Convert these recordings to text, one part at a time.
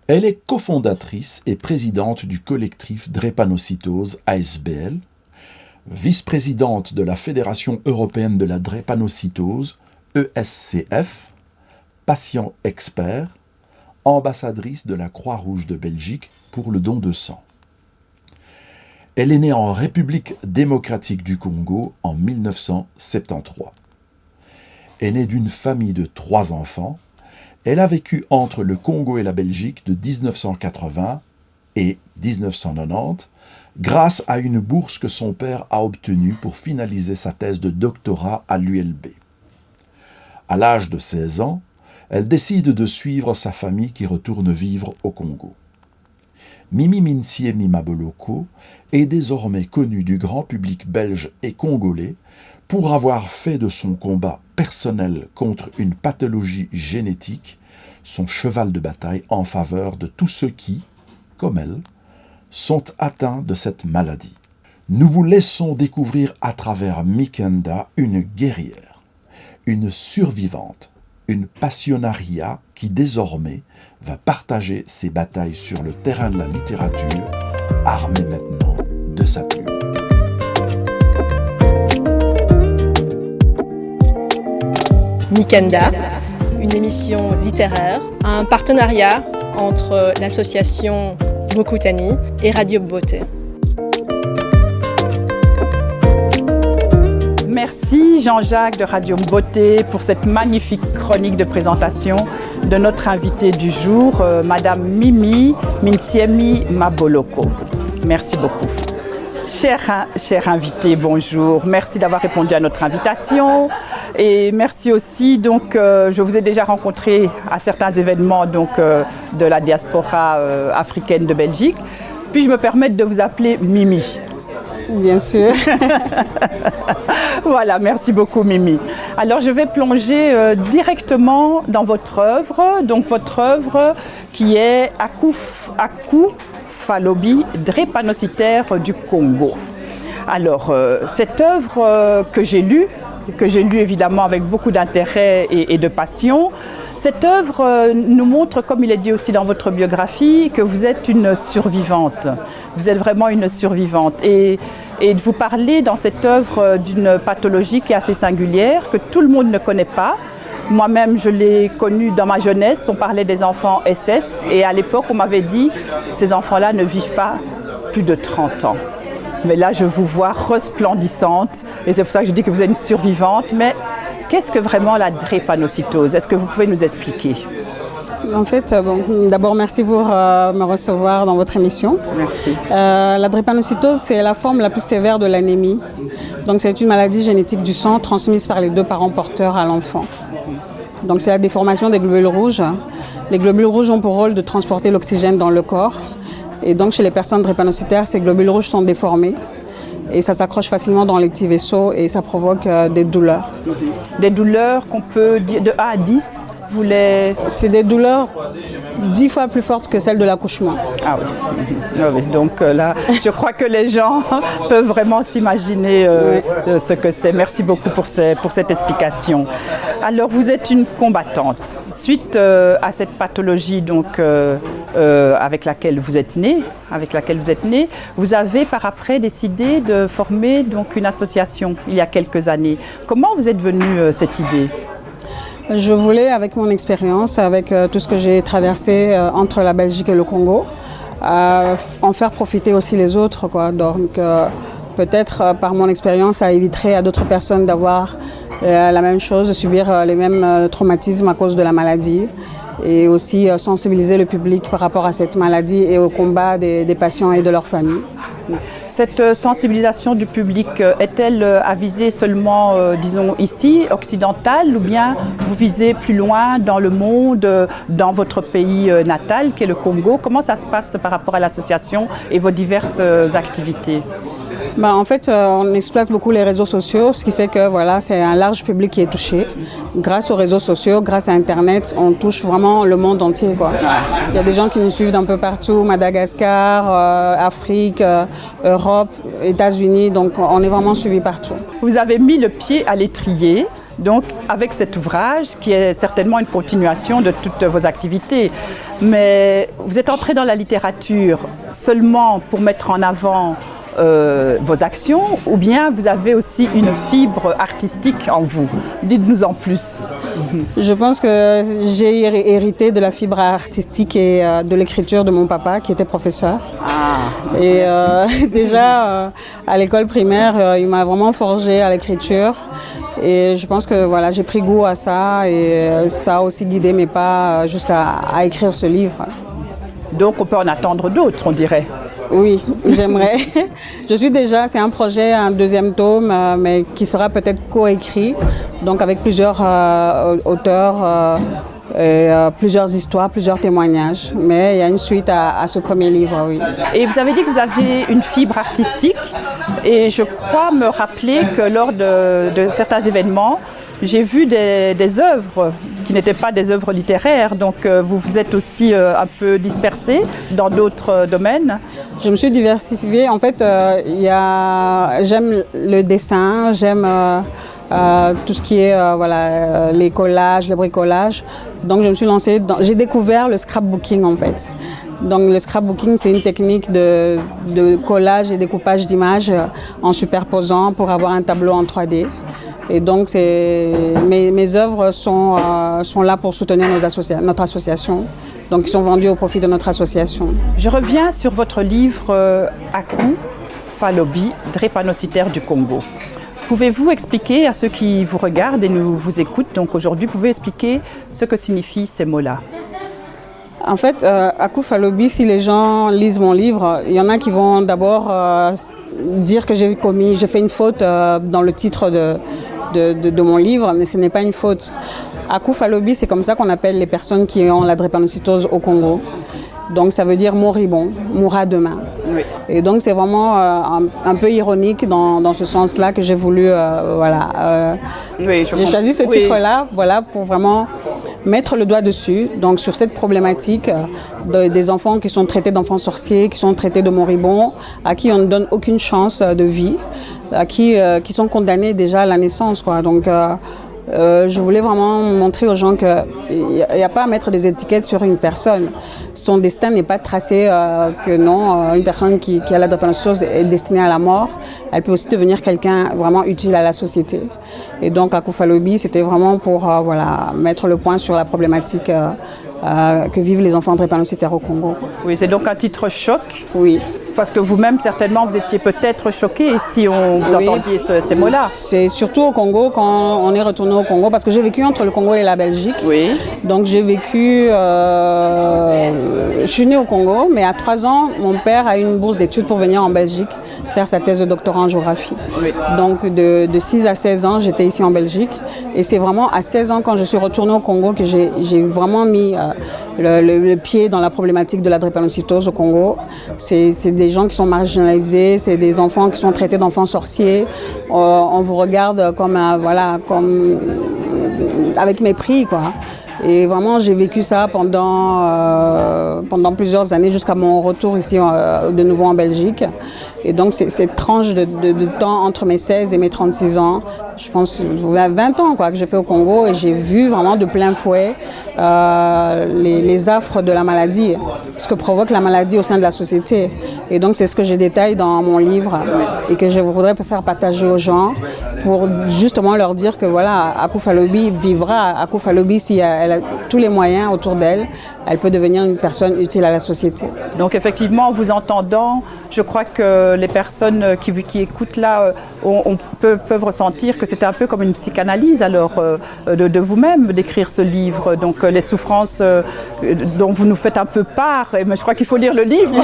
Elle est cofondatrice et présidente du collectif Drépanocytose ASBL, vice-présidente de la Fédération européenne de la drépanocytose, ESCF, patient expert, ambassadrice de la Croix-Rouge de Belgique pour le don de sang. Elle est née en République démocratique du Congo en 1973. Elle est née d'une famille de 3 enfants. Elle a vécu entre le Congo et la Belgique de 1980 et 1990 grâce à une bourse que son père a obtenue pour finaliser sa thèse de doctorat à l'ULB. À l'âge de 16 ans, elle décide de suivre sa famille qui retourne vivre au Congo. Mimi Minsiemi Maboloko est désormais connue du grand public belge et congolais pour avoir fait de son combat personnel contre une pathologie génétique son cheval de bataille en faveur de tous ceux qui, comme elle, sont atteints de cette maladie. Nous vous laissons découvrir à travers Mikenda une guerrière, une survivante, une passionnariat qui désormais va partager ses batailles sur le terrain de la littérature, armée maintenant de sa plume. Mikenda, une émission littéraire, un partenariat entre l'association Mokutani et Radio Beauté. Merci Jean-Jacques de Radio Beauté pour cette magnifique chronique de présentation de notre invitée du jour, Madame Mimi Minsiemi Maboloko. Merci beaucoup. Cher invité, bonjour. Merci d'avoir répondu à notre invitation. Et merci aussi, je vous ai déjà rencontré à certains événements de la diaspora africaine de Belgique. Puis-je me permettre de vous appeler Mimi? Bien sûr. Voilà, merci beaucoup Mimi. Alors je vais plonger directement dans votre œuvre, votre œuvre qui est Aku Falobi, drépanocytaire du Congo. Alors cette œuvre que j'ai lue évidemment avec beaucoup d'intérêt et de passion, cette œuvre nous montre, comme il est dit aussi dans votre biographie, que vous êtes une survivante. Vous êtes vraiment une survivante. Et vous parlez dans cette œuvre d'une pathologie qui est assez singulière, que tout le monde ne connaît pas. Moi-même, je l'ai connue dans ma jeunesse. On parlait des enfants SS. Et à l'époque, on m'avait dit, ces enfants-là ne vivent pas plus de 30 ans. Mais là, je vous vois resplendissante. Et c'est pour ça que je dis que vous êtes une survivante. Mais qu'est-ce que vraiment la drépanocytose? Est-ce que vous pouvez nous expliquer? En fait, d'abord, merci pour me recevoir dans votre émission. Merci. La drépanocytose, c'est la forme la plus sévère de l'anémie. Donc, c'est une maladie génétique du sang transmise par les 2 parents porteurs à l'enfant. Donc, c'est la déformation des globules rouges. Les globules rouges ont pour rôle de transporter l'oxygène dans le corps. Et donc, chez les personnes drépanocytaires, ces globules rouges sont déformés. Et ça s'accroche facilement dans les petits vaisseaux et ça provoque des douleurs. Des douleurs qu'on peut dire de 1 à 10 C'est des douleurs 10 fois plus fortes que celles de l'accouchement. Ah oui. Donc là, je crois que les gens peuvent vraiment s'imaginer ce que c'est. Merci beaucoup pour cette explication. Alors, vous êtes une combattante. Suite à cette pathologie avec laquelle vous êtes née, vous avez par après décidé de former une association il y a quelques années. Comment vous êtes venue cette idée? Je voulais, avec mon expérience, avec tout ce que j'ai traversé entre la Belgique et le Congo, en faire profiter aussi les autres, quoi. Donc, peut-être par mon expérience, ça éviterait à d'autres personnes d'avoir la même chose, de subir les mêmes traumatismes à cause de la maladie. Et aussi sensibiliser le public par rapport à cette maladie et au combat des patients et de leurs familles. Cette sensibilisation du public est-elle avisée seulement, disons, ici, occidentale, ou bien vous visez plus loin dans le monde, dans votre pays natal, qui est le Congo? Comment ça se passe par rapport à l'association et vos diverses activités? En fait, on exploite beaucoup les réseaux sociaux, ce qui fait que c'est un large public qui est touché. Grâce aux réseaux sociaux, grâce à Internet, on touche vraiment le monde entier, quoi. Il y a des gens qui nous suivent d'un peu partout, Madagascar, Afrique, Europe, États-Unis, donc on est vraiment suivis partout. Vous avez mis le pied à l'étrier Donc, avec cet ouvrage, qui est certainement une continuation de toutes vos activités. Mais vous êtes entré dans la littérature seulement pour mettre en avant vos actions, ou bien vous avez aussi une fibre artistique en vous? Dites-nous en plus. Je pense que j'ai hérité de la fibre artistique et de l'écriture de mon papa, qui était professeur. Et déjà, à l'école primaire, il m'a vraiment forgé à l'écriture. Et je pense que voilà, j'ai pris goût à ça et ça a aussi guidé mes pas jusqu'à écrire ce livre. Donc on peut en attendre d'autres, on dirait. Oui, j'aimerais. C'est un projet, un deuxième tome, mais qui sera peut-être coécrit, donc avec plusieurs auteurs, plusieurs histoires, plusieurs témoignages. Mais il y a une suite à ce premier livre, oui. Et vous avez dit que vous aviez une fibre artistique, et je crois me rappeler que lors de certains événements, j'ai vu des œuvres qui n'étaient pas des œuvres littéraires, donc vous vous êtes aussi un peu dispersé dans d'autres domaines. Je me suis diversifiée. En fait, j'aime le dessin, j'aime tout ce qui est les collages, le bricolage. Donc je me suis lancée j'ai découvert le scrapbooking en fait. Donc le scrapbooking, c'est une technique de collage et découpage d'images en superposant pour avoir un tableau en 3D. Et donc mes œuvres sont là pour soutenir notre association. Donc ils sont vendus au profit de notre association. Je reviens sur votre livre Aku Falobi, drépanocytaire du Congo. Pouvez-vous expliquer à ceux qui vous regardent et vous écoutent, donc aujourd'hui, pouvez expliquer ce que signifient ces mots-là? En fait, Aku Falobi, si les gens lisent mon livre, il y en a qui vont d'abord dire que j'ai fait une faute dans le titre de mon livre, mais ce n'est pas une faute. Aku Falobi, c'est comme ça qu'on appelle les personnes qui ont la drépanocytose au Congo. Donc ça veut dire moribond, mourra demain. Oui. Et donc c'est vraiment un peu ironique dans ce sens-là que j'ai voulu, j'ai choisi ce titre-là, pour vraiment mettre le doigt dessus, donc sur cette problématique des enfants qui sont traités d'enfants sorciers, qui sont traités de moribonds, à qui on ne donne aucune chance de vie, à qui sont condamnés déjà à la naissance, quoi. Donc je voulais vraiment montrer aux gens qu'il n'y a pas à mettre des étiquettes sur une personne. Son destin n'est pas tracé, que non, une personne qui a la drépanocytose est destinée à la mort. Elle peut aussi devenir quelqu'un vraiment utile à la société. Et donc Aku Falobi, c'était vraiment pour mettre le point sur la problématique que vivent les enfants drépanocytaires au Congo. Oui, c'est donc un titre choc. Oui. Parce que vous-même, certainement, vous étiez peut-être choqué si vous entendiez ces mots-là. C'est surtout au Congo, quand on est retourné au Congo, parce que j'ai vécu entre le Congo et la Belgique. Oui. Donc j'ai vécu... je suis née au Congo, mais à 3 ans, mon père a eu une bourse d'études pour venir en Belgique faire sa thèse de doctorat en géographie. Oui. Donc de 6 à 16 ans, j'étais ici en Belgique. Et c'est vraiment à 16 ans, quand je suis retournée au Congo, que j'ai vraiment mis le pied dans la problématique de la drépanocytose au Congo. C'est des gens qui sont marginalisés, c'est des enfants qui sont traités d'enfants sorciers. On vous regarde comme avec mépris, quoi. Et vraiment, j'ai vécu ça pendant plusieurs années jusqu'à mon retour ici de nouveau en Belgique. Et donc, cette tranche de temps entre mes 16 et mes 36 ans, je pense 20 ans que j'ai fait au Congo, et j'ai vu vraiment de plein fouet les affres de la maladie, ce que provoque la maladie au sein de la société. Et donc, c'est ce que je détaille dans mon livre et que je voudrais faire partager aux gens pour justement leur dire que Aku Falobi vivra. Aku Falobi, si elle a tous les moyens autour d'elle, elle peut devenir une personne utile à la société. Donc effectivement, en vous entendant, je crois que les personnes qui écoutent là peuvent ressentir que c'était un peu comme une psychanalyse alors de vous-même d'écrire ce livre. Donc les souffrances dont vous nous faites un peu part, mais je crois qu'il faut lire le livre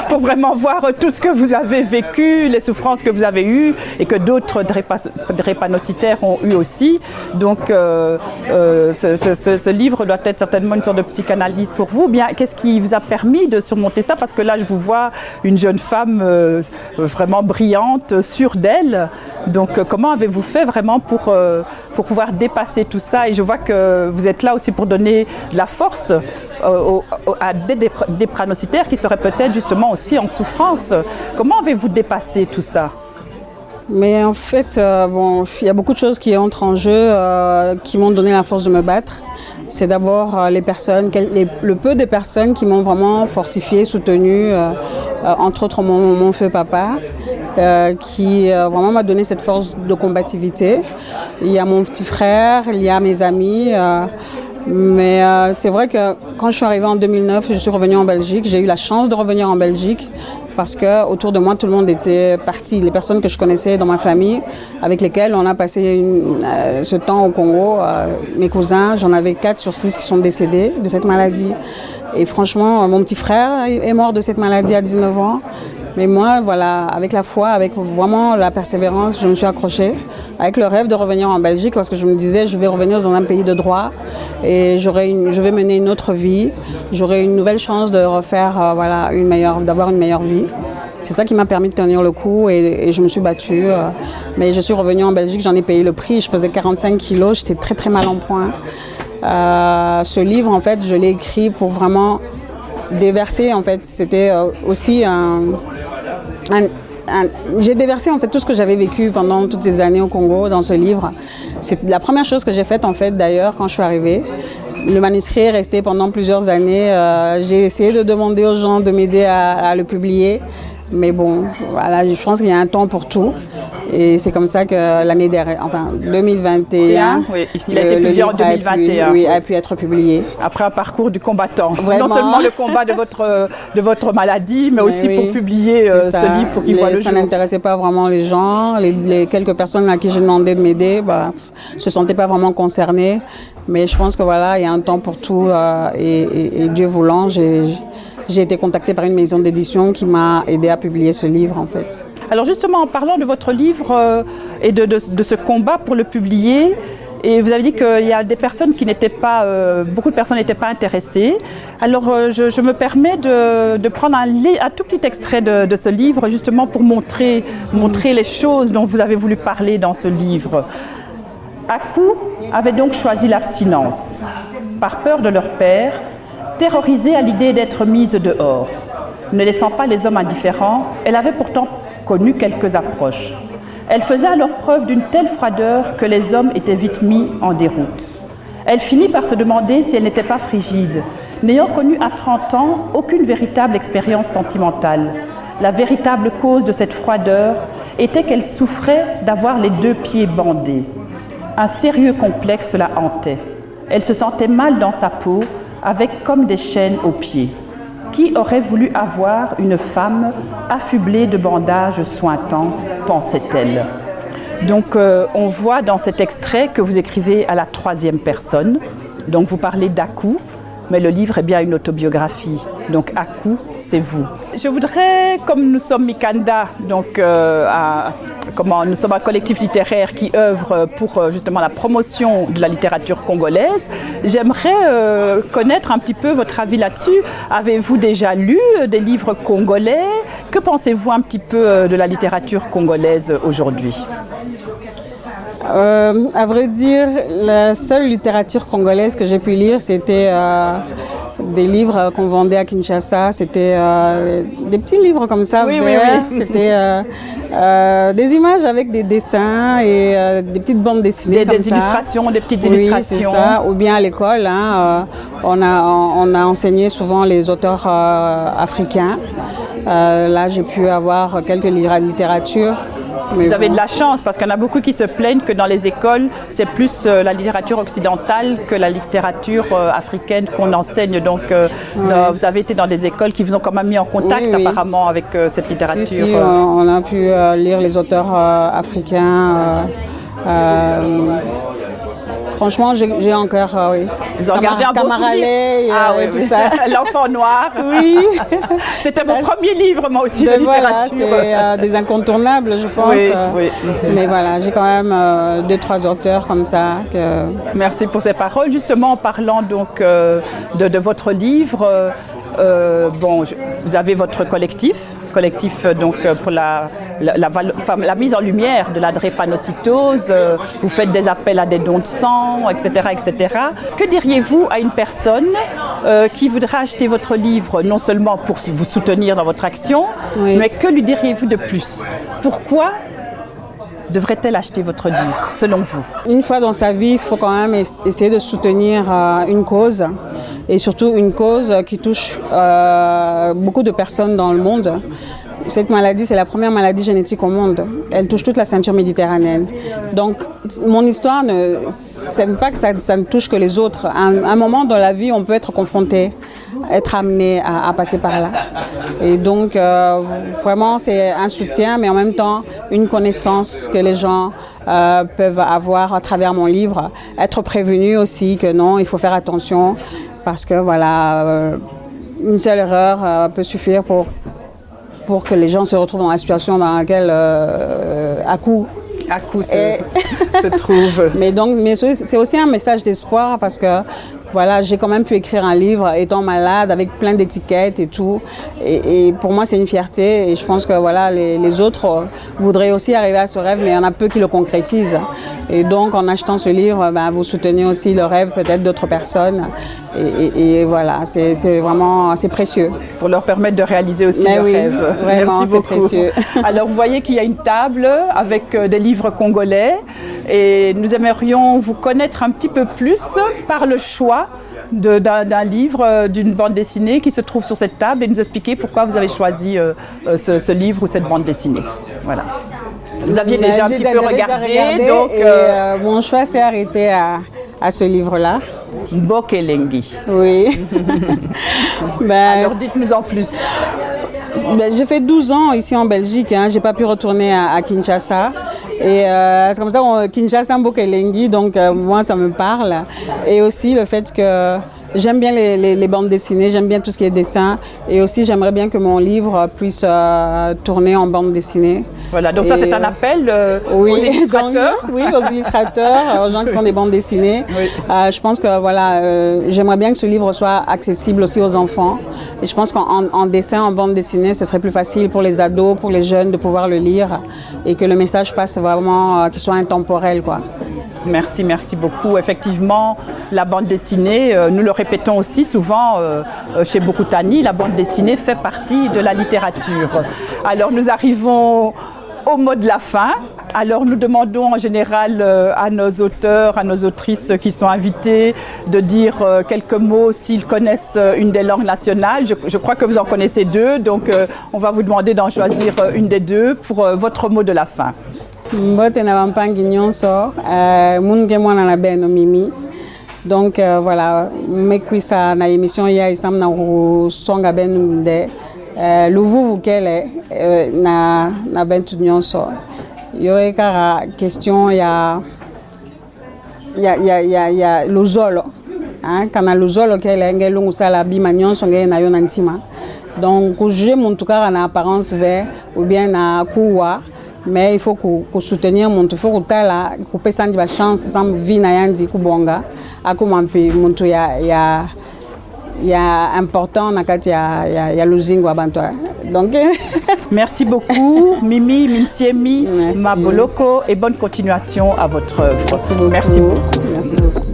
pour vraiment voir tout ce que vous avez vécu, les souffrances que vous avez eues et que d'autres drépanocytaires ont eu aussi. Donc ce livre doit être certainement une sorte de psychanalyse pour vous. Bien, qu'est-ce qui vous a permis de surmonter ça? Parce que là, je vous vois une jeune femme vraiment brillante, sûre d'elle. Donc, comment avez-vous fait vraiment pour pouvoir dépasser tout ça? Et je vois que vous êtes là aussi pour donner de la force à des drépanocytaires qui seraient peut-être justement aussi en souffrance. Comment avez-vous dépassé tout ça? Mais en fait, il y a beaucoup de choses qui entrent en jeu, qui m'ont donné la force de me battre. C'est d'abord le peu de personnes qui m'ont vraiment fortifiée, soutenue, entre autres mon feu papa, qui vraiment m'a donné cette force de combativité. Il y a mon petit frère, il y a mes amis. Mais c'est vrai que quand je suis arrivée en 2009, je suis revenue en Belgique. J'ai eu la chance de revenir en Belgique parce que autour de moi, tout le monde était parti. Les personnes que je connaissais dans ma famille, avec lesquelles on a passé ce temps au Congo, mes cousins, j'en avais 4 sur 6 qui sont décédés de cette maladie. Et franchement, mon petit frère est mort de cette maladie à 19 ans. Mais moi, voilà, avec la foi, avec vraiment la persévérance, je me suis accrochée. Avec le rêve de revenir en Belgique, parce que je me disais, je vais revenir dans un pays de droit et je vais mener une autre vie. J'aurai une nouvelle chance de refaire, d'avoir une meilleure vie. C'est ça qui m'a permis de tenir le coup et je me suis battue. Mais je suis revenue en Belgique, j'en ai payé le prix. Je pesais 45 kilos, j'étais très très mal en point. Ce livre, en fait, je l'ai écrit pour vraiment déverser, en fait, c'était aussi j'ai déversé en fait tout ce que j'avais vécu pendant toutes ces années au Congo dans ce livre. C'est la première chose que j'ai faite en fait d'ailleurs quand je suis arrivée. Le manuscrit est resté pendant plusieurs années. J'ai essayé de demander aux gens de m'aider à le publier. Mais bon, voilà, je pense qu'il y a un temps pour tout. Et c'est comme ça que l'année dernière, enfin 2021, oui, il a été publié en 2021. A pu être publié. Après un parcours du combattant. Vraiment. Non seulement le combat de votre maladie, mais aussi pour publier ce livre pour qu'il voit le jour. Ça n'intéressait pas vraiment les gens. Les quelques personnes à qui j'ai demandé de m'aider ne se sentaient pas vraiment concernées. Mais je pense que voilà, il y a un temps pour tout. Et Dieu voulant, j'ai été contactée par une maison d'édition qui m'a aidée à publier ce livre en fait. Alors justement, en parlant de votre livre et de ce combat pour le publier, et vous avez dit qu'il y a des personnes qui n'étaient pas, beaucoup de personnes n'étaient pas intéressées. Alors je me permets de prendre un tout petit extrait de ce livre, justement pour montrer les choses dont vous avez voulu parler dans ce livre. Akou avait donc choisi l'abstinence, par peur de leur père, terrorisée à l'idée d'être mise dehors. Ne laissant pas les hommes indifférents, elle avait pourtant connu quelques approches. Elle faisait alors preuve d'une telle froideur que les hommes étaient vite mis en déroute. Elle finit par se demander si elle n'était pas frigide, n'ayant connu à 30 ans aucune véritable expérience sentimentale. La véritable cause de cette froideur était qu'elle souffrait d'avoir les 2 pieds bandés. Un sérieux complexe la hantait. Elle se sentait mal dans sa peau, avec comme des chaînes aux pieds. Qui aurait voulu avoir une femme affublée de bandages sointants, pensait-elle. Donc on voit dans cet extrait que vous écrivez à la 3e personne. Donc vous parlez d'Akou, mais le livre est bien une autobiographie. Donc Akou, c'est vous. Je voudrais, comme nous sommes Mikanda, donc nous sommes un collectif littéraire qui œuvre pour justement la promotion de la littérature congolaise, j'aimerais connaître un petit peu votre avis là-dessus. Avez-vous déjà lu des livres congolais? Que pensez-vous un petit peu de la littérature congolaise aujourd'hui? À vrai dire, la seule littérature congolaise que j'ai pu lire, c'était des livres qu'on vendait à Kinshasa. C'était des petits livres comme ça, verts. Oui. C'était des images avec des dessins et des petites bandes dessinées comme ça. Des illustrations, des petites illustrations. Oui, c'est ça. Ou bien à l'école, on a enseigné souvent les auteurs africains. Là, j'ai pu avoir quelques livres de littérature. Vous avez de la chance parce qu'il y en a beaucoup qui se plaignent que dans les écoles, c'est plus la littérature occidentale que la littérature africaine qu'on enseigne. Donc, vous avez été dans des écoles qui vous ont quand même mis en contact apparemment avec cette littérature. Si, on a pu lire les auteurs africains. Franchement, j'ai encore, oui. Vous en gardez un beau souvenir. Tout ça. L'enfant noir. Oui. C'était mon premier livre, moi aussi, de littérature. Voilà, c'est des incontournables, je pense. Oui. Mais voilà, j'ai quand même 2-3 auteurs comme ça. Merci pour ces paroles. Justement, en parlant donc de votre livre, vous avez votre collectif donc pour la mise en lumière de la drépanocytose, vous faites des appels à des dons de sang, etc., etc. Que diriez-vous à une personne qui voudrait acheter votre livre, non seulement pour vous soutenir dans votre action, mais que lui diriez-vous de plus? Pourquoi devrait-elle acheter votre livre, selon vous? Une fois dans sa vie, il faut quand même essayer de soutenir une cause, et surtout une cause qui touche beaucoup de personnes dans le monde. Cette maladie, c'est la première maladie génétique au monde. Elle touche toute la ceinture méditerranéenne. Donc, mon histoire, ce n'est pas que ça ne touche que les autres. À un moment dans la vie, on peut être confronté, être amené à passer par là. Et donc, vraiment, c'est un soutien, mais en même temps, une connaissance que les gens peuvent avoir à travers mon livre. Être prévenus aussi que non, il faut faire attention, parce que voilà, une seule erreur peut suffire pour que les gens se retrouvent dans la situation dans laquelle à coup se trouve. Mais c'est aussi un message d'espoir, parce que voilà, j'ai quand même pu écrire un livre étant malade, avec plein d'étiquettes et tout. Et pour moi, c'est une fierté. Et je pense que voilà, les autres voudraient aussi arriver à ce rêve, mais il y en a peu qui le concrétisent. Et donc, en achetant ce livre, vous soutenez aussi le rêve peut-être d'autres personnes. Et voilà, c'est vraiment précieux. Pour leur permettre de réaliser aussi leur rêve. Vraiment, merci c'est beaucoup. précieux. Alors, vous voyez qu'il y a une table avec des livres congolais. Et nous aimerions vous connaître un petit peu plus par le choix d'un livre, d'une bande dessinée qui se trouve sur cette table, et nous expliquer pourquoi vous avez choisi ce livre ou cette bande dessinée. Voilà. Vous aviez déjà un petit peu regardé, donc... mon choix s'est arrêté à ce livre-là. Mbokelengi. Oui. Alors dites-nous en plus. J'ai fait 12 ans ici en Belgique, je n'ai pas pu retourner à Kinshasa. Et c'est comme ça, Kinshasa, Mbokelengi, donc moi ça me parle. Et aussi le fait que j'aime bien les bandes dessinées, j'aime bien tout ce qui est dessin. Et aussi j'aimerais bien que mon livre puisse tourner en bande dessinée. Voilà, donc ça c'est un appel aux illustrateurs. Oui, aux illustrateurs, aux gens qui font des bandes dessinées. Oui. Je pense que voilà, j'aimerais bien que ce livre soit accessible aussi aux enfants. Et je pense qu'en dessin, en bande dessinée, ce serait plus facile pour les ados, pour les jeunes de pouvoir le lire, et que le message passe vraiment, qu'il soit intemporel, quoi. Merci, merci beaucoup. Effectivement, la bande dessinée, nous le répétons aussi souvent chez Bokutani, la bande dessinée fait partie de la littérature. Alors nous arrivons au mot de la fin. Alors nous demandons en général à nos auteurs, à nos autrices qui sont invités de dire quelques mots s'ils connaissent une des langues nationales. Je crois que vous en connaissez deux, donc on va vous demander d'en choisir une des deux pour votre mot de la fin. Mbote na bampangi nyonso munge mwana na beno mimi. Donc voilà, mekwisa na émission ya isam na songa benu de luvuvu kele na bentu nyonso. Yo ekara question ya luzolo. Kana luzolo kele ngelungu sala bima nyonso nge na yo na ntima. Donc je muntu kara na apparence vert ou bien na kuwa. Mais il faut soutenir mon il faut que sandi ba chance sans vie na yandi kubonga akuma mpe muntu ya important na kati ya luzingo abantu. Donc merci beaucoup Mimi Minsiemi Maboloko, et bonne continuation à votre œuvre. Merci beaucoup. Merci beaucoup. Merci beaucoup.